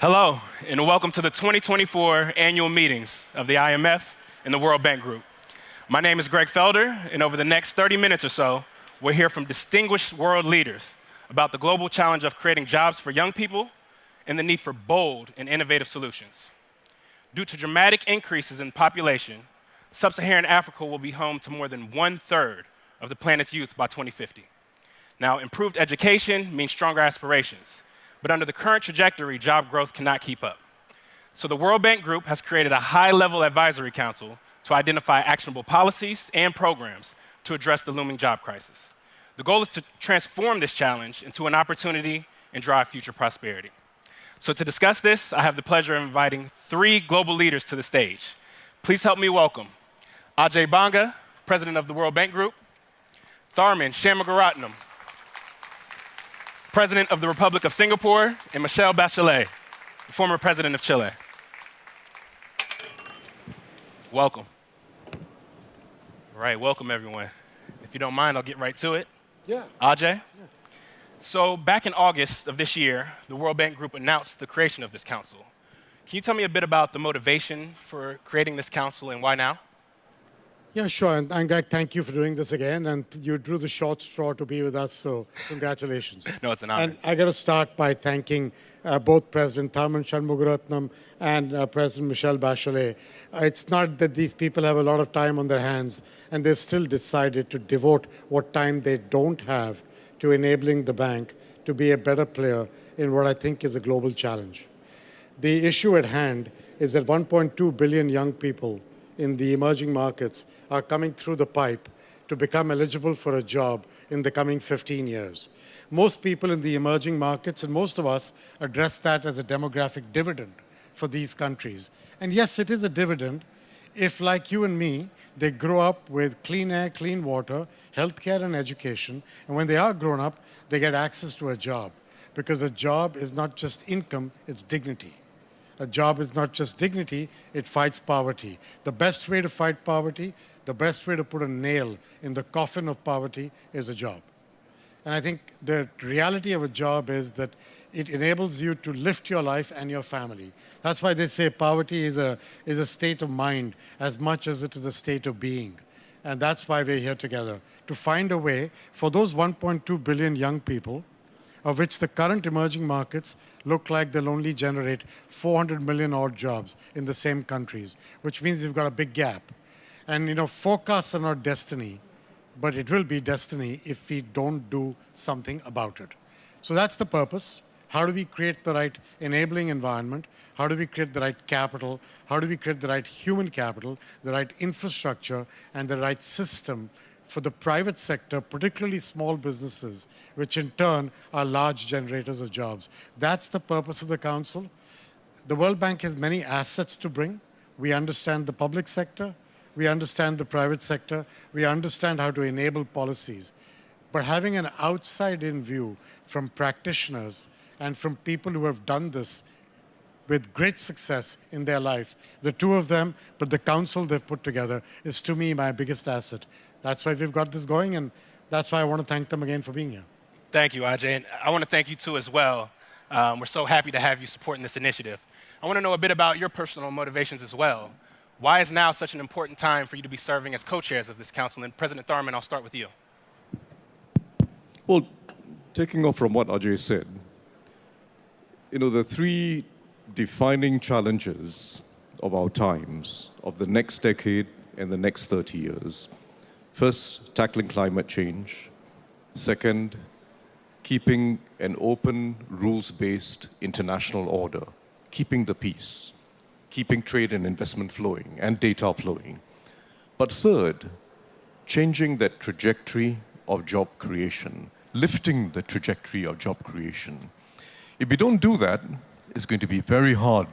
Hello, and welcome to the 2024 annual meetings of the IMF and the World Bank Group. My name is Greg Felder, and over the next 30 minutes or so, we'll hear from distinguished world leaders about the global challenge of creating jobs for young people and the need for bold and innovative solutions. Due to dramatic increases in population, sub-Saharan Africa will be home to more than 1/3 of the planet's youth by 2050. Now, improved education means stronger aspirations. But under the current trajectory, job growth cannot keep up. So the World Bank Group has created a high-level advisory council to identify actionable policies and programs to address the looming job crisis. The goal is to transform this challenge into an opportunity and drive future prosperity. So to discuss this, I have the pleasure of inviting 3 global leaders to the stage. Please help me welcome Ajay Banga, President of the World Bank Group, Tharman Shanmugaratnam, President of the Republic of Singapore, and Michelle Bachelet, the former President of Chile. Welcome. All right, welcome everyone. If you don't mind, I'll get right to it. Yeah. Ajay? Yeah. So back in August of this year, the World Bank Group announced the creation of this council. Can you tell me a bit about the motivation for creating this council and why now? Yeah, sure. And Greg, thank you for doing this again. And you drew the short straw to be with us, so congratulations. No, it's an honor. And I got to start by thanking both President Tharman Shanmugaratnam and President Michelle Bachelet. It's not that these people have a lot of time on their hands, and they've still decided to devote what time they don't have to enabling the bank to be a better player in what I think is a global challenge. The issue at hand is that 1.2 billion young people in the emerging markets are coming through the pipe to become eligible for a job in the coming 15 years. Most people in the emerging markets, and most of us, address that as a demographic dividend for these countries. And yes, it is a dividend if, like you and me, they grow up with clean air, clean water, healthcare, and education, and when they are grown up, they get access to a job. Because a job is not just income, it's dignity. A job is not just dignity, it fights poverty. The best way to fight poverty, the best way to put a nail in the coffin of poverty is a job. And I think the reality of a job is that it enables you to lift your life and your family. That's why they say poverty is a state of mind as much as it is a state of being. And that's why we're here together, to find a way for those 1.2 billion young people, of which the current emerging markets look like they'll only generate 400 million odd jobs in the same countries, which means we've got a big gap. And forecasts are not destiny, but it will be destiny if we don't do something about it. So that's the purpose. How do we create the right enabling environment? How do we create the right capital? How do we create the right human capital, the right infrastructure, and the right system for the private sector, particularly small businesses, which in turn are large generators of jobs? That's the purpose of the council. The World Bank has many assets to bring. We understand the public sector. We understand the private sector. We understand how to enable policies. But having an outside-in view from practitioners and from people who have done this with great success in their life, the two of them, but the council they've put together, is to me my biggest asset. That's why we've got this going, and that's why I want to thank them again for being here. Thank you, Ajay. And I want to thank you too as well. We're so happy to have you supporting this initiative. I want to know a bit about your personal motivations as well. Why is now such an important time for you to be serving as co-chairs of this council? And President Tharman, I'll start with you. Well, taking off from what Ajay said, the 3 defining challenges of our times, of the next decade and the next 30 years. First, tackling climate change. Second, keeping an open, rules-based international order, keeping the peace, keeping trade and investment flowing and data flowing. But third, changing that trajectory of job creation, lifting the trajectory of job creation. If we don't do that, it's going to be very hard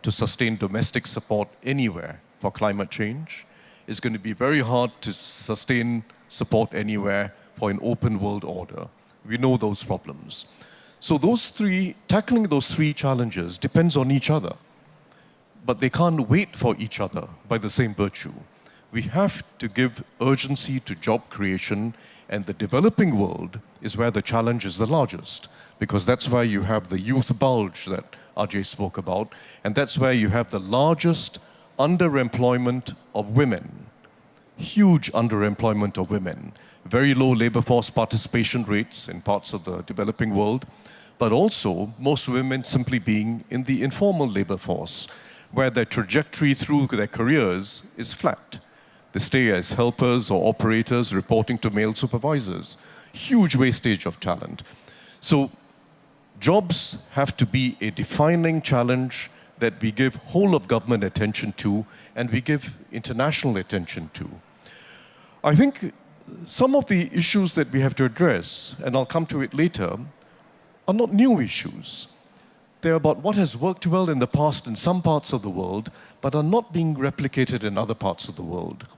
to sustain domestic support anywhere for climate change. It's going to be very hard to sustain support anywhere for an open world order. We know those problems. So tackling those 3 challenges depends on each other. But they can't wait for each other by the same virtue. We have to give urgency to job creation, and the developing world is where the challenge is the largest. because that's where you have the youth bulge that Ajay spoke about, and that's where you have the largest underemployment of women, huge underemployment of women, very low labor force participation rates in parts of the developing world, but also most women simply being in the informal labor force, where their trajectory through their careers is flat. They stay as helpers or operators reporting to male supervisors. Huge wastage of talent. So jobs have to be a defining challenge that we give whole of government attention to and we give international attention to. I think some of the issues that we have to address, and I'll come to it later, are not new issues. They're about what has worked well in the past in some parts of the world, but are not being replicated in other parts of the world.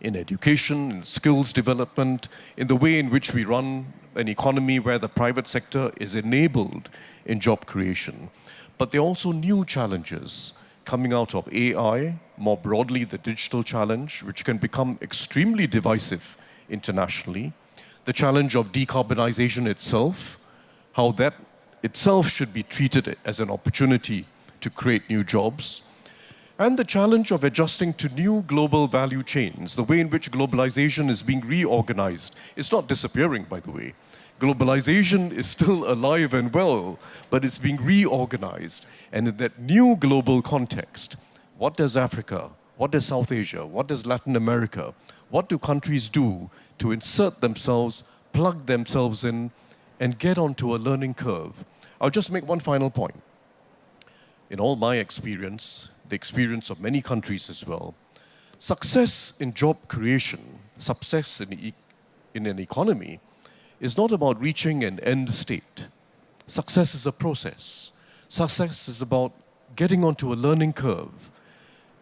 In education, in skills development, in the way in which we run an economy where the private sector is enabled in job creation. But there are also new challenges coming out of AI, more broadly the digital challenge, which can become extremely divisive internationally. The challenge of decarbonization itself, how that itself should be treated as an opportunity to create new jobs. And the challenge of adjusting to new global value chains, the way in which globalization is being reorganized. It's not disappearing, by the way. Globalization is still alive and well, but it's being reorganized. And in that new global context, what does Africa, what does South Asia, what does Latin America, what do countries do to insert themselves, plug themselves in, and get onto a learning curve? I'll just make one final point. In all my experience, the experience of many countries as well, success in job creation, success in an economy is not about reaching an end state. Success is a process. Success is about getting onto a learning curve,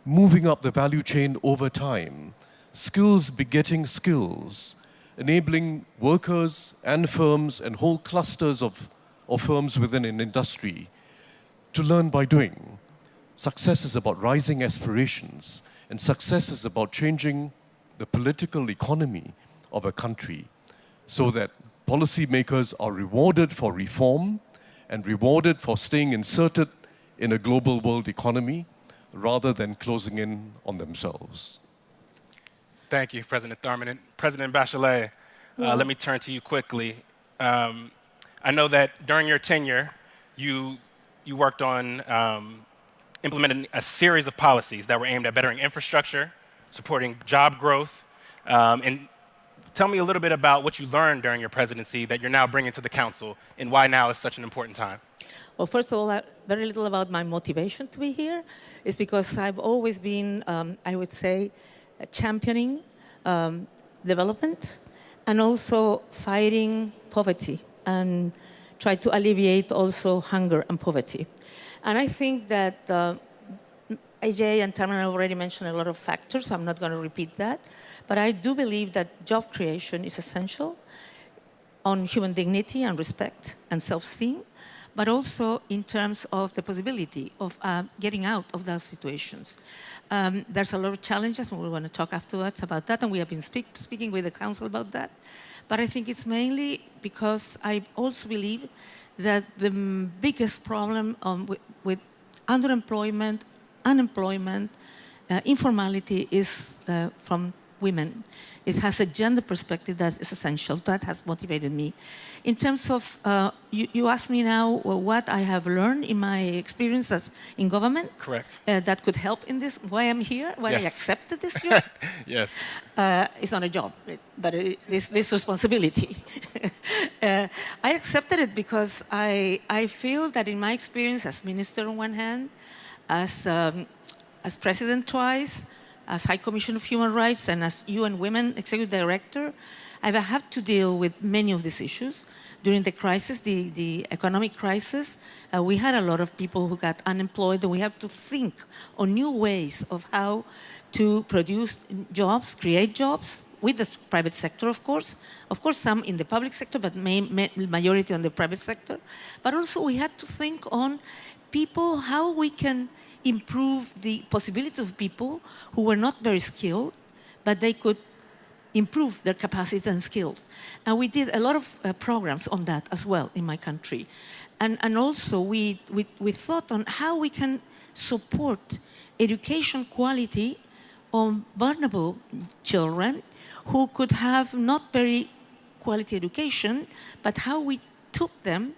moving up the value chain over time, skills begetting skills, enabling workers and firms and whole clusters of firms within an industry to learn by doing. Success is about rising aspirations, and success is about changing the political economy of a country so that policymakers are rewarded for reform and rewarded for staying inserted in a global world economy rather than closing in on themselves. Thank you, President Tharman. And President Bachelet, let me turn to you quickly. I know that during your tenure, you worked on implementing a series of policies that were aimed at bettering infrastructure, supporting job growth, and tell me a little bit about what you learned during your presidency that you're now bringing to the council and why now is such an important time. Well, first of all, very little about my motivation to be here is because I've always been, I would say, championing development and also fighting poverty and try to alleviate also hunger and poverty. And I think that Ajay and Tharman already mentioned a lot of factors. I'm not going to repeat that. But I do believe that job creation is essential on human dignity and respect and self-esteem, but also in terms of the possibility of getting out of those situations. There's a lot of challenges, and we're going to talk afterwards about that, and we have been speaking with the council about that. But I think it's mainly because I also believe that the biggest problem with underemployment, unemployment, informality is from women. It has a gender perspective that is essential. That has motivated me. In terms of, you asked me now what I have learned in my experiences in government. Correct. That could help in this, why I'm here, why Yes. I accepted this job. Yes. It's not a job, but this responsibility. I accepted it because I feel that in my experience as minister on one hand, as president twice, as High Commissioner of Human Rights, and as UN Women Executive Director, I've had to deal with many of these issues. During the crisis, the economic crisis, we had a lot of people who got unemployed, and we have to think on new ways of how to produce jobs, create jobs with the private sector, of course. Of course, some in the public sector, but majority on the private sector. But also we had to think on people, how we can improve the possibility of people who were not very skilled, but they could improve their capacities and skills. And we did a lot of programs on that as well in my country. And also we thought on how we can support education quality on vulnerable children who could have not very quality education, but how we took them,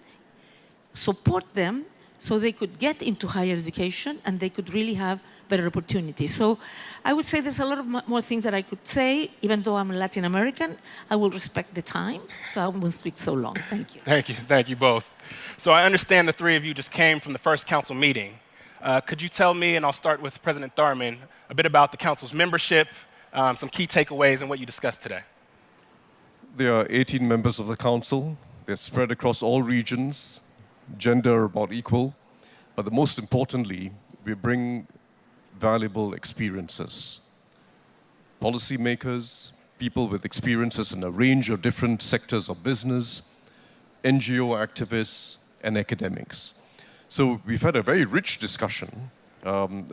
support them, so they could get into higher education and they could really have better opportunities. So I would say there's a lot of more things that I could say. Even though I'm Latin American, I will respect the time, so I won't speak so long. Thank you. Thank you both. So I understand the three of you just came from the first council meeting. Could you tell me, and I'll start with President Tharman, a bit about the council's membership, some key takeaways, and what you discussed today? There are 18 members of the council. They're spread across all regions, gender about equal, but the most importantly, we bring valuable experiences. Policymakers, people with experiences in a range of different sectors of business, NGO activists, and academics. So we've had a very rich discussion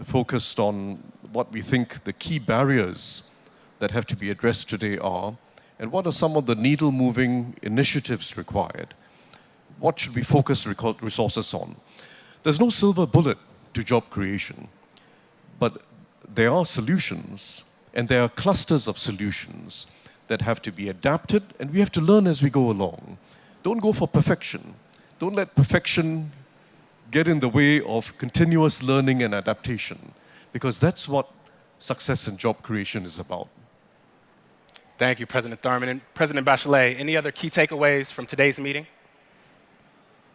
focused on what we think the key barriers that have to be addressed today are, and what are some of the needle-moving initiatives required. What should we focus resources on? There's no silver bullet to job creation, but there are solutions, and there are clusters of solutions that have to be adapted, and we have to learn as we go along. Don't go for perfection. Don't let perfection get in the way of continuous learning and adaptation, because that's what success in job creation is about. Thank you, President Tharman. And President Bachelet, any other key takeaways from today's meeting?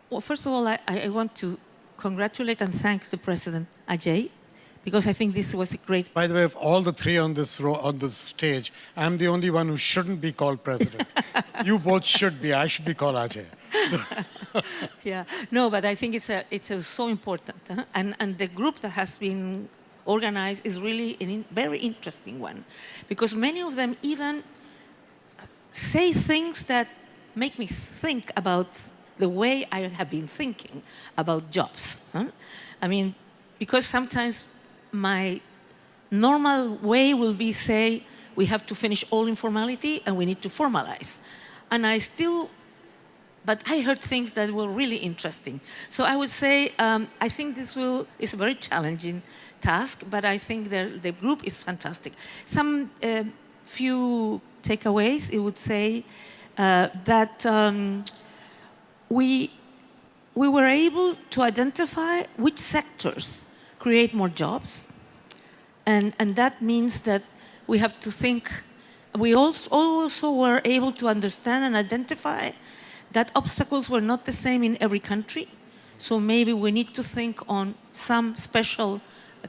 Well, first of all, I want to congratulate and thank the President, Ajay, because I think this was a great... By the way, of all the three on this stage, I'm the only one who shouldn't be called president. You both should be. I should be called Ajay. Yeah, no, but I think it's so important. Huh? And the group that has been organized is really a very interesting one, because many of them even say things that make me think about the way I have been thinking about jobs. Huh? I mean, because sometimes my normal way will be say, we have to finish all informality and we need to formalize. And but I heard things that were really interesting. So I would say, I think this is a very challenging task, but I think the group is fantastic. Some few takeaways, I would say that we were able to identify which sectors create more jobs. And that means that we have to think, we also were able to understand and identify that obstacles were not the same in every country. So maybe we need to think on some special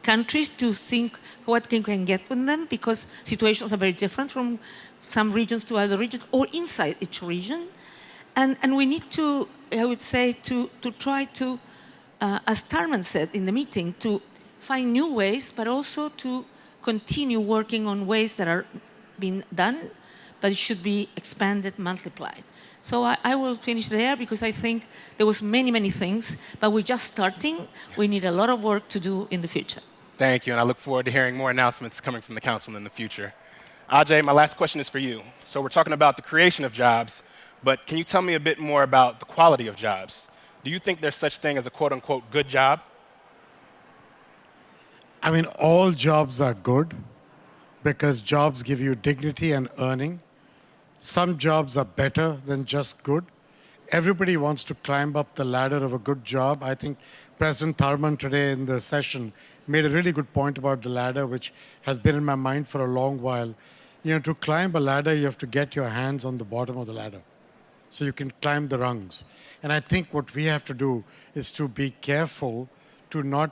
countries to think what can get with them, because situations are very different from some regions to other regions or inside each region. And we need to, I would say, to try to, as Tharman said in the meeting, to find new ways, but also to continue working on ways that are being done, but it should be expanded, multiplied. So I will finish there, because I think there was many things, but we're just starting. We need a lot of work to do in the future. Thank you, and I look forward to hearing more announcements coming from the council in the future. Ajay, my last question is for you. So we're talking about the creation of jobs, but can you tell me a bit more about the quality of jobs? Do you think there's such thing as a quote-unquote good job? I mean, all jobs are good because jobs give you dignity and earning. Some jobs are better than just good. Everybody wants to climb up the ladder of a good job. I think President Tharman today in the session made a really good point about the ladder, which has been in my mind for a long while. You know, to climb a ladder, you have to get your hands on the bottom of the ladder so you can climb the rungs. And I think what we have to do is to be careful to not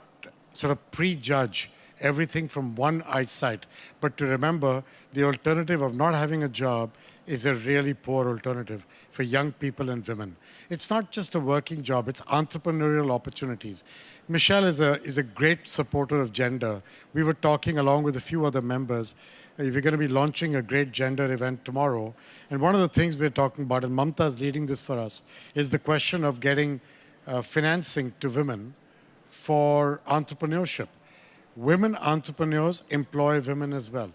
sort of prejudge everything from one eyesight, but to remember the alternative of not having a job is a really poor alternative for young people and women. It's not just a working job, it's entrepreneurial opportunities. Michelle is a great supporter of gender. We were talking along with a few other members. We're going to be launching a great gender event tomorrow. And one of the things we're talking about, and Mamta is leading this for us, is the question of getting financing to women for entrepreneurship. Women entrepreneurs employ women as well.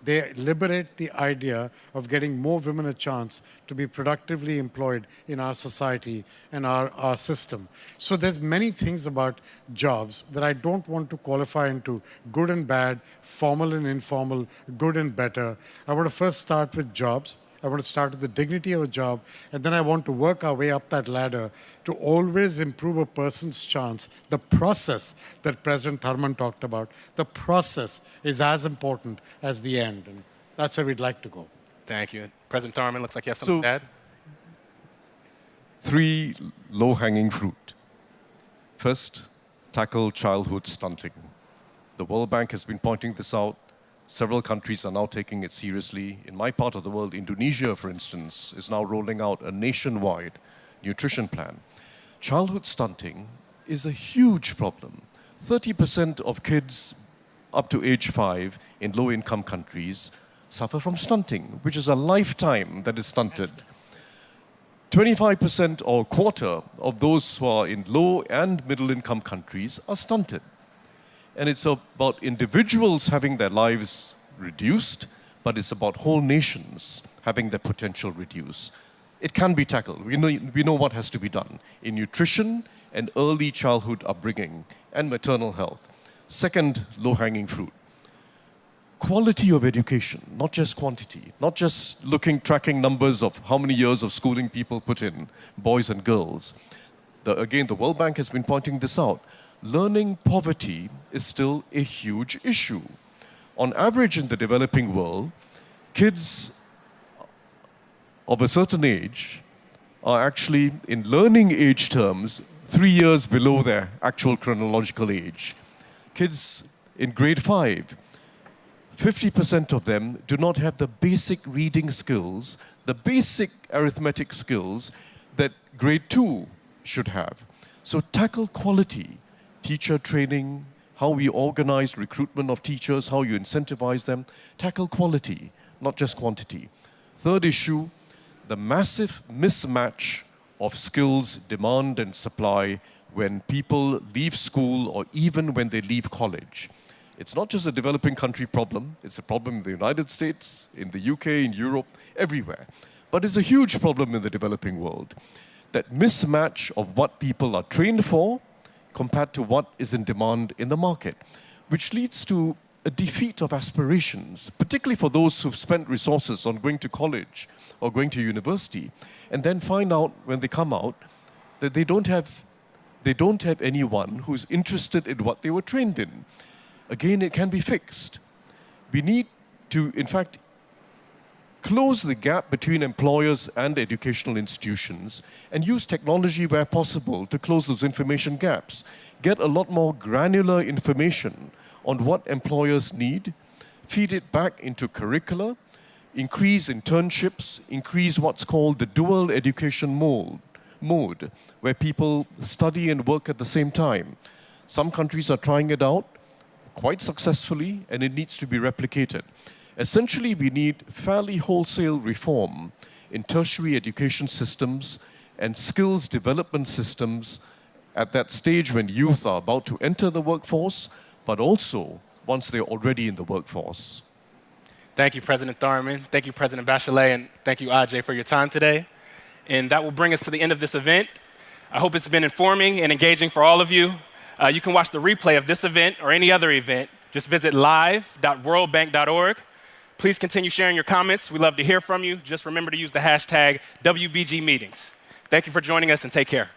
They liberate the idea of getting more women a chance to be productively employed in our society and our system. So there's many things about jobs that I don't want to qualify into good and bad, formal and informal, good and better. I want to first start with jobs. I want to start with the dignity of a job, and then I want to work our way up that ladder to always improve a person's chance. The process that President Thurman talked about, the process is as important as the end, and that's where we'd like to go. Thank you. President Thurman, looks like you have something to add. 3 low-hanging fruit. First, tackle childhood stunting. The World Bank has been pointing this out. Several countries are now taking it seriously. In my part of the world, Indonesia, for instance, is now rolling out a nationwide nutrition plan. Childhood stunting is a huge problem. 30% of kids up to age 5 in low-income countries suffer from stunting, which is a lifetime that is stunted. 25% or a quarter of those who are in low and middle-income countries are stunted. And it's about individuals having their lives reduced, but it's about whole nations having their potential reduced. It can be tackled. We know what has to be done in nutrition and early childhood upbringing and maternal health. Second low-hanging fruit. Quality of education, not just quantity, not just tracking numbers of how many years of schooling people put in, boys and girls. Again, the World Bank has been pointing this out. Learning poverty is still a huge issue. On average in the developing world, kids of a certain age are actually, in learning age terms, 3 years below their actual chronological age. Kids in grade 5, 50% of them do not have the basic reading skills, the basic arithmetic skills that grade 2 should have. So tackle quality. Teacher training, how we organize recruitment of teachers, how you incentivize them. Tackle quality, not just quantity. Third issue, the massive mismatch of skills, demand and supply when people leave school or even when they leave college. It's not just a developing country problem. It's a problem in the United States, in the UK, in Europe, everywhere. But it's a huge problem in the developing world. That mismatch of what people are trained for compared to what is in demand in the market, which leads to a defeat of aspirations, particularly for those who've spent resources on going to college or going to university, and then find out when they come out that they don't have anyone who's interested in what they were trained in. Again, it can be fixed. We need to, in fact, close the gap between employers and educational institutions and use technology where possible to close those information gaps. Get a lot more granular information on what employers need, feed it back into curricula, increase internships, increase what's called the dual education mode, where people study and work at the same time. Some countries are trying it out quite successfully, and it needs to be replicated. Essentially, we need fairly wholesale reform in tertiary education systems and skills development systems at that stage when youth are about to enter the workforce, but also once they're already in the workforce. Thank you, President Thurman. Thank you, President Bachelet, and thank you, Ajay, for your time today. And that will bring us to the end of this event. I hope it's been informing and engaging for all of you. You can watch the replay of this event or any other event. Just visit live.worldbank.org. Please continue sharing your comments. We love to hear from you. Just remember to use the hashtag WBGmeetings. Thank you for joining us, and take care.